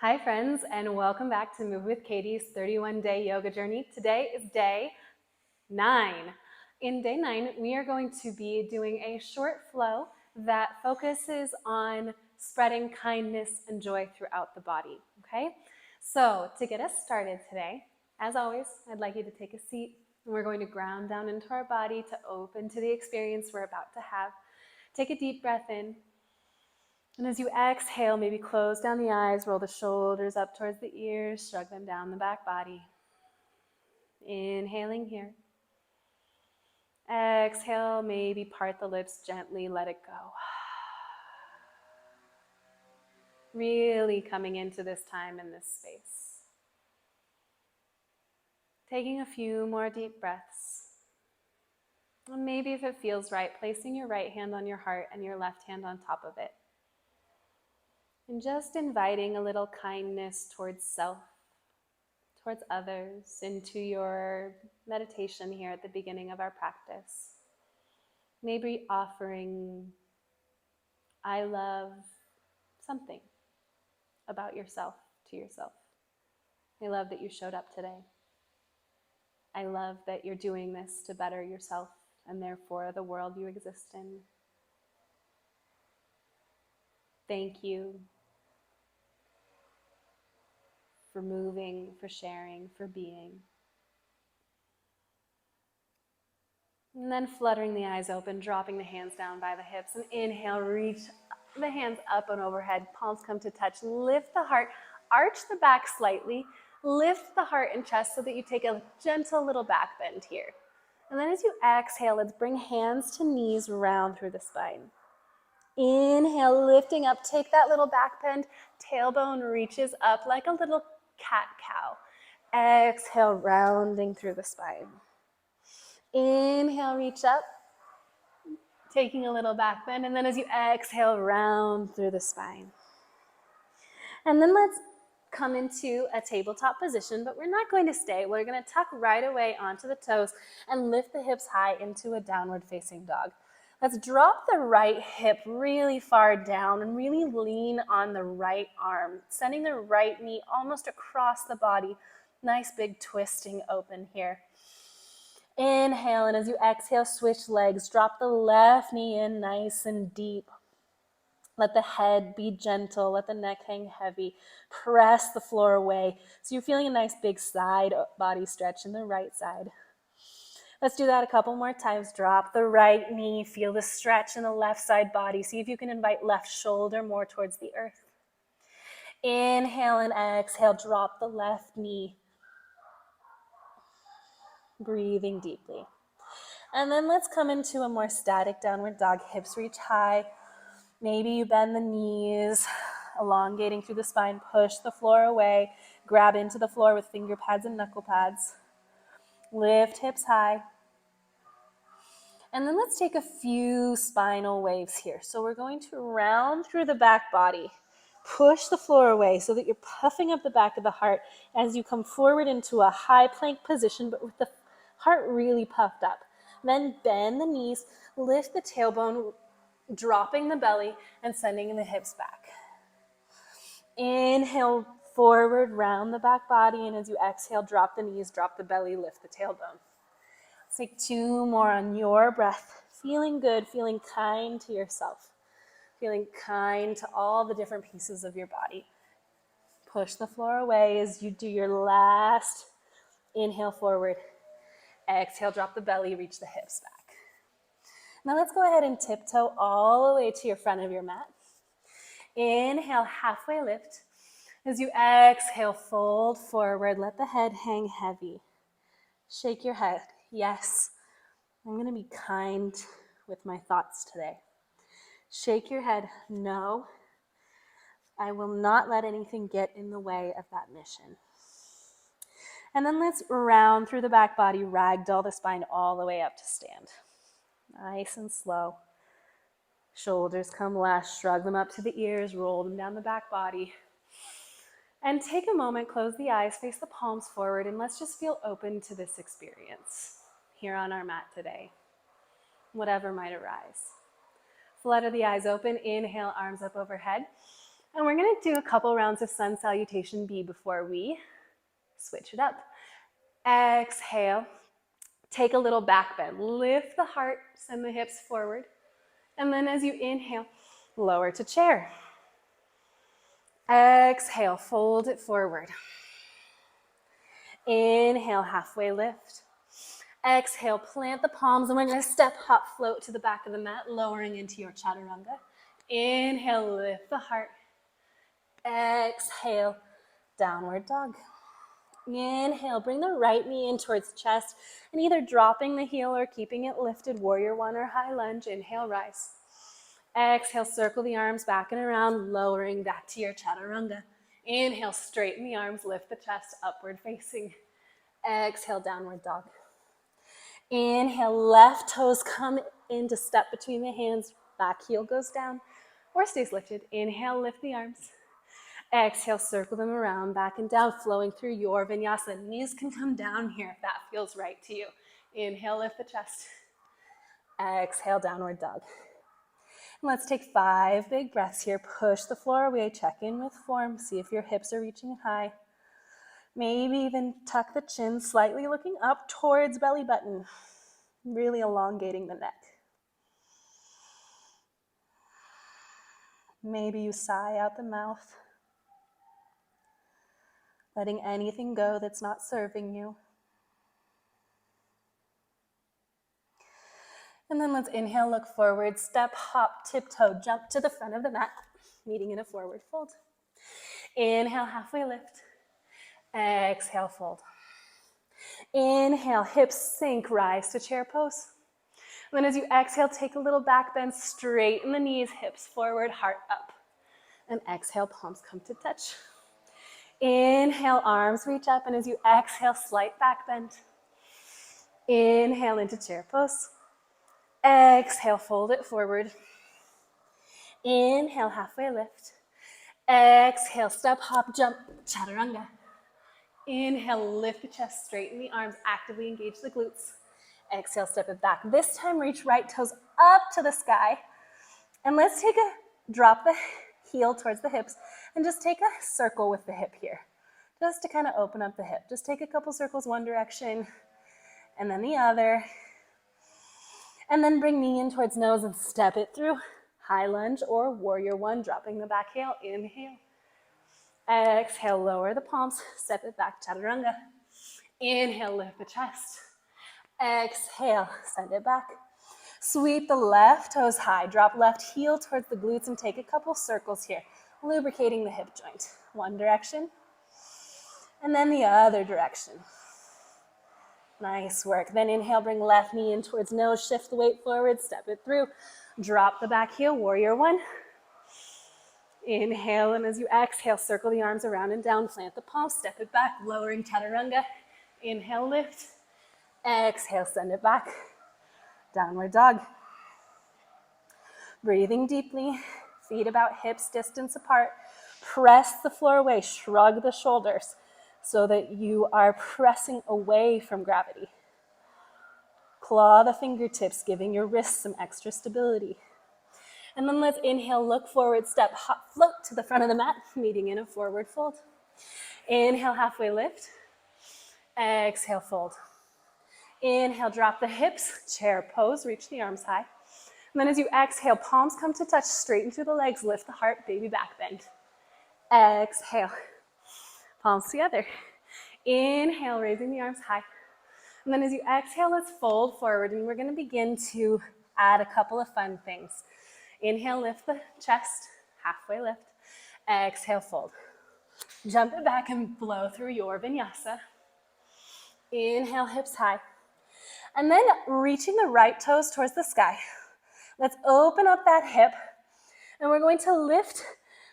Hi friends, and welcome back to Move with Katie's 31-day yoga journey. Today is day 9. In day 9, we are going to be doing a short flow that focuses on spreading kindness and joy throughout the body, okay? So to get us started today, as always, I'd like you to take a seat, and we're going to ground down into our body to open to the experience we're about to have. Take a deep breath in. And as you exhale, maybe close down the eyes, roll the shoulders up towards the ears, shrug them down the back body. Inhaling here. Exhale, maybe part the lips gently, let it go. Really coming into this time in this space. Taking a few more deep breaths. And maybe if it feels right, placing your right hand on your heart and your left hand on top of it. And just inviting a little kindness towards self, towards others, into your meditation here at the beginning of our practice. Maybe offering, I love something about yourself to yourself. I love that you showed up today. I love that you're doing this to better yourself and therefore the world you exist in. Thank you for moving, for sharing, for being. And then fluttering the eyes open, dropping the hands down by the hips, and inhale, reach the hands up and overhead, palms come to touch, lift the heart, arch the back slightly, lift the heart and chest so that you take a gentle little back bend here. And then as you exhale, let's bring hands to knees round through the spine. Inhale, lifting up, take that little back bend, tailbone reaches up like a little cat-cow. Exhale, rounding through the spine. Inhale, reach up, taking a little back bend, and then as you exhale, round through the spine. And then let's come into a tabletop position, but we're not going to stay. We're going to tuck right away onto the toes and lift the hips high into a downward facing dog. Let's drop the right hip really far down and really lean on the right arm, sending the right knee almost across the body. Nice big twisting open here. Inhale, and as you exhale, switch legs. Drop the left knee in nice and deep. Let the head be gentle. Let the neck hang heavy. Press the floor away. So you're feeling a nice big side body stretch in the right side. Let's do that a couple more times. Drop the right knee. Feel the stretch in the left side body. See if you can invite left shoulder more towards the earth. Inhale and exhale. Drop the left knee. Breathing deeply. And then let's come into a more static downward dog. Hips reach high. Maybe you bend the knees, elongating through the spine. Push the floor away. Grab into the floor with finger pads and knuckle pads. Lift hips high. And then let's take a few spinal waves here. So we're going to round through the back body. Push the floor away so that you're puffing up the back of the heart as you come forward into a high plank position, but with the heart really puffed up. Then bend the knees, lift the tailbone, dropping the belly and sending the hips back. Inhale, forward, round the back body, and as you exhale, drop the knees, drop the belly, lift the tailbone. Let's take 2 more on your breath. Feeling good, feeling kind to yourself, feeling kind to all the different pieces of your body. Push the floor away as you do your last inhale forward. Exhale, drop the belly, reach the hips back. Now let's go ahead and tiptoe all the way to your front of your mat. Inhale, halfway lift. As you exhale, fold forward. Let the head hang heavy. Shake your head. Yes, I'm going to be kind with my thoughts today. Shake your head. No, I will not let anything get in the way of that mission. And then let's round through the back body, ragdoll the spine all the way up to stand. Nice and slow. Shoulders come last, shrug them up to the ears, roll them down the back body. And take a moment, close the eyes, face the palms forward, and let's just feel open to this experience here on our mat today, whatever might arise. Flutter the eyes open, inhale, arms up overhead. And we're gonna do a couple rounds of sun salutation B before we switch it up. Exhale, take a little back bend. Lift the heart, send the hips forward. And then as you inhale, lower to chair. Exhale, fold it forward. Inhale, halfway lift. Exhale, plant the palms, and we're gonna step, hop, float to the back of the mat, lowering into your chaturanga. Inhale, lift the heart. Exhale, downward dog. Inhale, bring the right knee in towards the chest, and either dropping the heel or keeping it lifted, warrior one or high lunge. Inhale, rise. Exhale, circle the arms back and around, lowering back to your chaturanga. Inhale, straighten the arms, lift the chest, upward facing. Exhale, downward dog. Inhale, left toes come into step between the hands, back heel goes down or stays lifted. Inhale, lift the arms. Exhale, circle them around, back and down, flowing through your vinyasa. Knees can come down here if that feels right to you. Inhale, lift the chest. Exhale, downward dog. And let's take 5 big breaths here. Push the floor away, check in with form, see if your hips are reaching high. Maybe even tuck the chin, slightly looking up towards belly button, really elongating the neck. Maybe you sigh out the mouth, letting anything go that's not serving you. And then let's inhale, look forward, step, hop, tiptoe, jump to the front of the mat, meeting in a forward fold. Inhale, halfway lift. Exhale, fold. Inhale, hips sink, rise to chair pose. And then as you exhale, take a little back bend, straighten the knees, hips forward, heart up. And exhale, palms come to touch. Inhale, arms reach up, and as you exhale, slight back bend. Inhale into chair pose. Exhale, fold it forward. Inhale, halfway lift. Exhale, step, hop, jump, chaturanga. Inhale, lift the chest, straighten the arms, actively engage the glutes. Exhale, step it back. This time, reach right toes up to the sky. And let's drop the heel towards the hips and just take a circle with the hip here. Just to kind of open up the hip. Just take a couple circles one direction and then the other. And then bring knee in towards nose and step it through. High lunge or warrior one, dropping the back heel. Inhale. Exhale, lower the palms, step it back, chaturanga. Inhale, lift the chest. Exhale, send it back. Sweep the left toes high, drop left heel towards the glutes and take a couple circles here, lubricating the hip joint. One direction, and then the other direction. Nice work. Then inhale, bring left knee in towards nose, shift the weight forward, step it through. Drop the back heel, warrior one. Inhale, and as you exhale, circle the arms around and down, plant the palms, step it back, lowering chaturanga. Inhale, lift. Exhale, send it back. Downward dog. Breathing deeply, feet about hips distance apart. Press the floor away, shrug the shoulders so that you are pressing away from gravity. Claw the fingertips, giving your wrists some extra stability. And then let's inhale, look forward, step, hop, float to the front of the mat, meeting in a forward fold. Inhale, halfway lift. Exhale, fold. Inhale, drop the hips, chair pose, reach the arms high. And then as you exhale, palms come to touch, straighten through the legs, lift the heart, baby back bend. Exhale, palms together. Inhale, raising the arms high. And then as you exhale, let's fold forward, and we're gonna begin to add a couple of fun things. Inhale, lift the chest, halfway lift. Exhale, fold. Jump it back and flow through your vinyasa. Inhale, hips high. And then reaching the right toes towards the sky. Let's open up that hip, and we're going to lift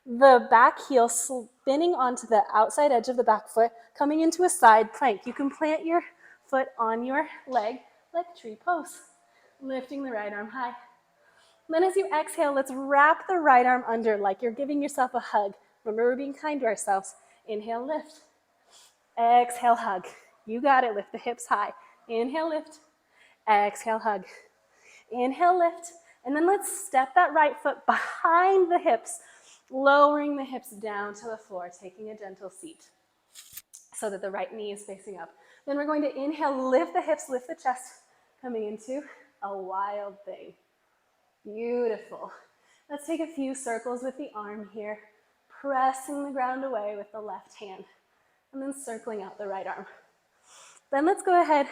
the back heel, spinning onto the outside edge of the back foot, coming into a side plank. You can plant your foot on your leg like tree pose, lifting the right arm high. Then as you exhale, let's wrap the right arm under like you're giving yourself a hug. Remember, we're being kind to ourselves. Inhale, lift. Exhale, hug. You got it. Lift the hips high. Inhale, lift. Exhale, hug. Inhale, lift. And then let's step that right foot behind the hips. Lowering the hips down to the floor, taking a gentle seat so that the right knee is facing up. Then we're going to inhale, lift the hips, lift the chest, coming into a wild thing. Beautiful. Let's take a few circles with the arm here, pressing the ground away with the left hand, and then circling out the right arm. Then let's go ahead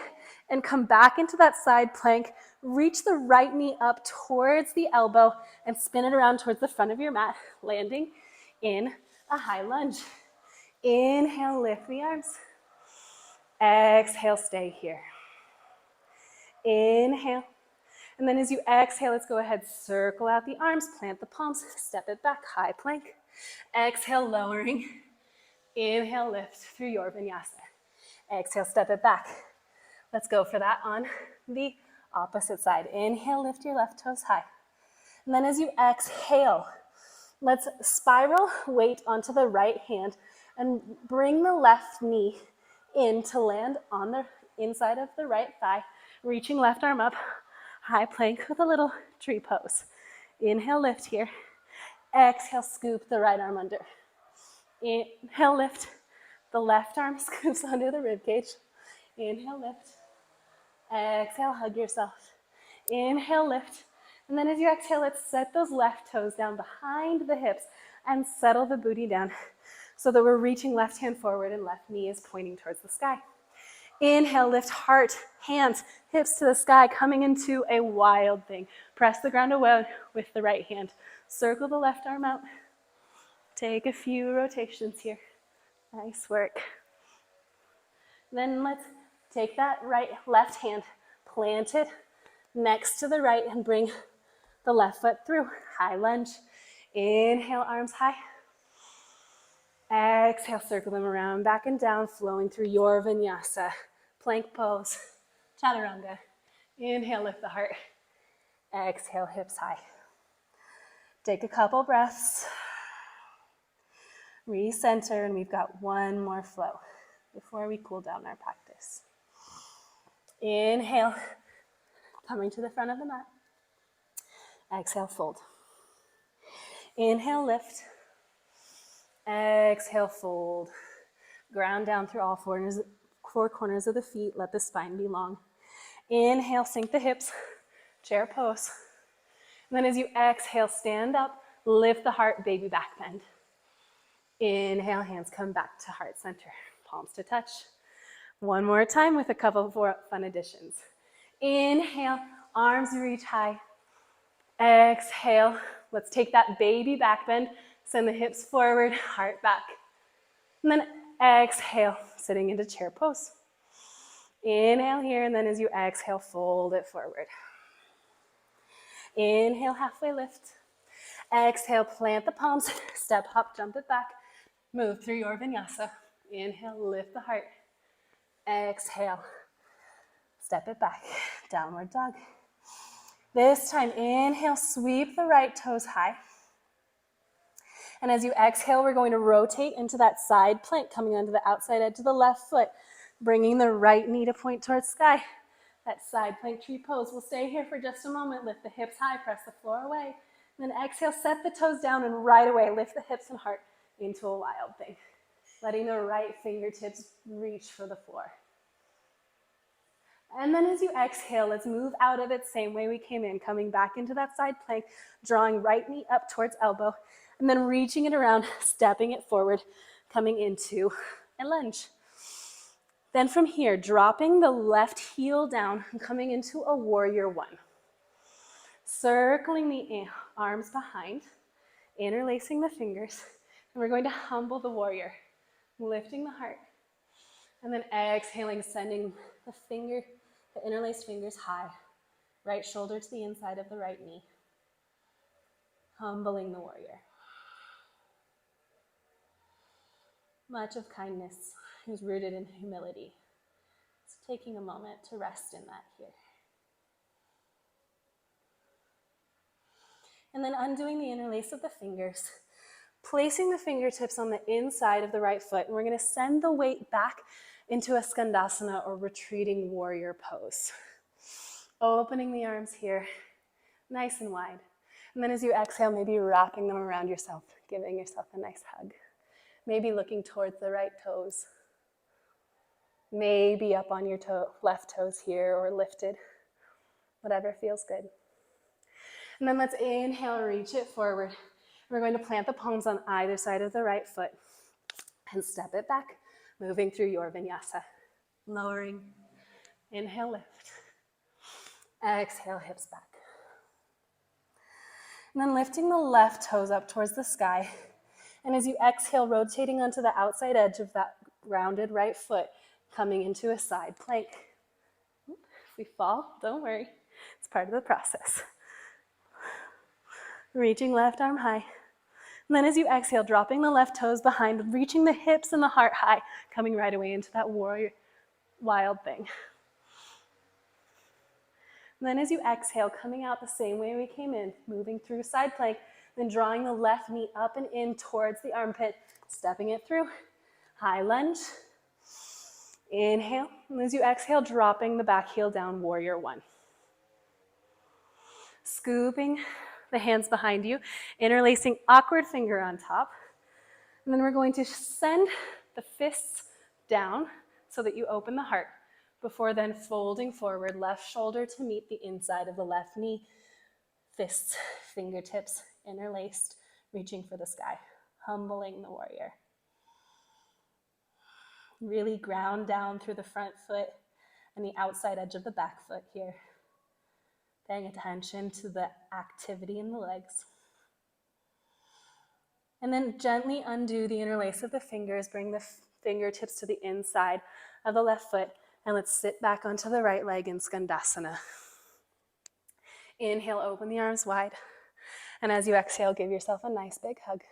and come back into that side plank. Reach the right knee up towards the elbow and spin it around towards the front of your mat, landing in a high lunge. Inhale, lift the arms. Exhale, stay here. Inhale. And then as you exhale, let's go ahead, circle out the arms, plant the palms, step it back, high plank. Exhale, lowering. Inhale, lift through your vinyasa. Exhale, step it back. Let's go for that on the opposite side. Inhale, lift your left toes high. And then as you exhale, let's spiral weight onto the right hand and bring the left knee in to land on the inside of the right thigh, reaching left arm up, high plank with a little tree pose. Inhale, lift here. Exhale, scoop the right arm under. Inhale, lift. The left arm scoops under the rib cage. Inhale, lift. Exhale, hug yourself. Inhale, lift. And then as you exhale, let's set those left toes down behind the hips and settle the booty down so that we're reaching left hand forward and left knee is pointing towards the sky. Inhale, lift heart, hands, hips to the sky, coming into a wild thing. Press the ground away with the right hand. Circle the left arm out. Take a few rotations here. Nice work. Then let's take that left hand, plant it next to the right and bring the left foot through. High lunge. Inhale, arms high. Exhale, circle them around, back and down, flowing through your vinyasa. Plank pose, chaturanga. Inhale, lift the heart. Exhale, hips high. Take a couple breaths. Recenter, and we've got one more flow before we cool down our practice. Inhale, coming to the front of the mat. Exhale, fold. Inhale, lift. Exhale, fold. Ground down through all four corners of the feet. Let the spine be long. Inhale, sink the hips. Chair pose. And then as you exhale, stand up. Lift the heart, baby back bend. Inhale, hands come back to heart center. Palms to touch. One more time with a couple of fun additions. Inhale, arms reach high. Exhale, let's take that baby back bend. Send the hips forward, heart back. And then exhale, sitting into chair pose. Inhale here, and then as you exhale, fold it forward. Inhale, halfway lift. Exhale, plant the palms, step, hop, jump it back. Move through your vinyasa. Inhale, lift the heart. Exhale, step it back. Downward dog. This time, inhale, sweep the right toes high. And as you exhale, we're going to rotate into that side plank, coming onto the outside edge of the left foot, bringing the right knee to point towards sky. That side plank tree pose. We'll stay here for just a moment. Lift the hips high, press the floor away. And then exhale, set the toes down, and right away, lift the hips and heart into a wild thing. Letting the right fingertips reach for the floor. And then as you exhale, let's move out of it same way we came in, coming back into that side plank, drawing right knee up towards elbow, and then reaching it around, stepping it forward, coming into a lunge. Then from here, dropping the left heel down and coming into a warrior one. Circling the arms behind, interlacing the fingers, and we're going to humble the warrior, lifting the heart, and then exhaling, sending the interlaced fingers high, right shoulder to the inside of the right knee, humbling the warrior. Much of kindness is rooted in humility. So taking a moment to rest in that here. And then undoing the interlace of the fingers, placing the fingertips on the inside of the right foot, and we're going to send the weight back into a skandasana or retreating warrior pose. Opening the arms here, nice and wide. And then as you exhale, maybe wrapping them around yourself, giving yourself a nice hug. Maybe looking towards the right toes. Maybe up on your left toes here or lifted. Whatever feels good. And then let's inhale, reach it forward. We're going to plant the palms on either side of the right foot and step it back, moving through your vinyasa. Lowering, inhale, lift. Exhale, hips back. And then lifting the left toes up towards the sky. And as you exhale, rotating onto the outside edge of that rounded right foot, coming into a side plank. If we fall, don't worry. It's part of the process. Reaching left arm high. And then as you exhale, dropping the left toes behind, reaching the hips and the heart high, coming right away into that warrior wild thing. And then as you exhale, coming out the same way we came in, moving through side plank, then drawing the left knee up and in towards the armpit, stepping it through. High lunge. Inhale. And as you exhale, dropping the back heel down, warrior one. Scooping the hands behind you, interlacing awkward finger on top. And then we're going to send the fists down so that you open the heart before then folding forward, left shoulder to meet the inside of the left knee, fists, fingertips interlaced, reaching for the sky, humbling the warrior. Really ground down through the front foot and the outside edge of the back foot here. Paying attention to the activity in the legs. And then gently undo the interlace of the fingers, bring the fingertips to the inside of the left foot, and let's sit back onto the right leg in Skandasana. Inhale, open the arms wide. And as you exhale, give yourself a nice big hug.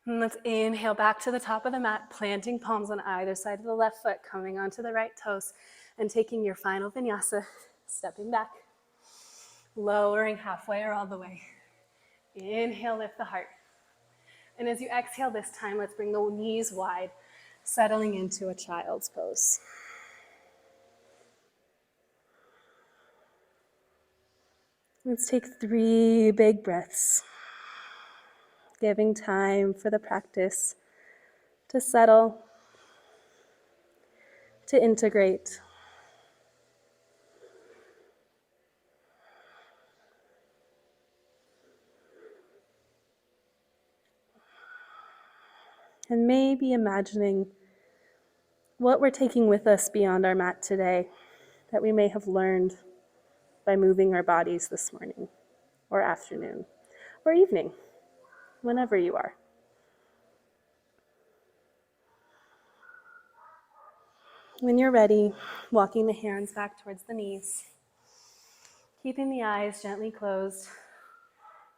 And let's inhale back to the top of the mat, planting palms on either side of the left foot, coming onto the right toes, and taking your final vinyasa, stepping back, lowering halfway or all the way. Inhale, lift the heart. And as you exhale this time, let's bring the knees wide, settling into a child's pose. Let's take 3 big breaths, giving time for the practice to settle, to integrate. And maybe imagining what we're taking with us beyond our mat today that we may have learned by moving our bodies this morning or afternoon or evening, whenever you are. When you're ready, walking the hands back towards the knees, keeping the eyes gently closed,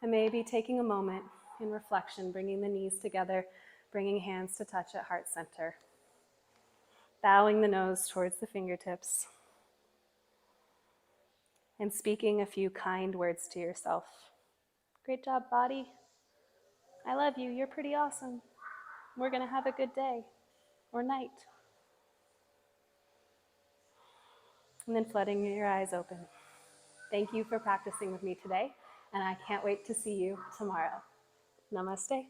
and maybe taking a moment in reflection, bringing the knees together, bringing hands to touch at heart center, bowing the nose towards the fingertips, and speaking a few kind words to yourself. Great job, body. I love you. You're pretty awesome. We're going to have a good day or night. And then flooding your eyes open. Thank you for practicing with me today, and I can't wait to see you tomorrow. Namaste.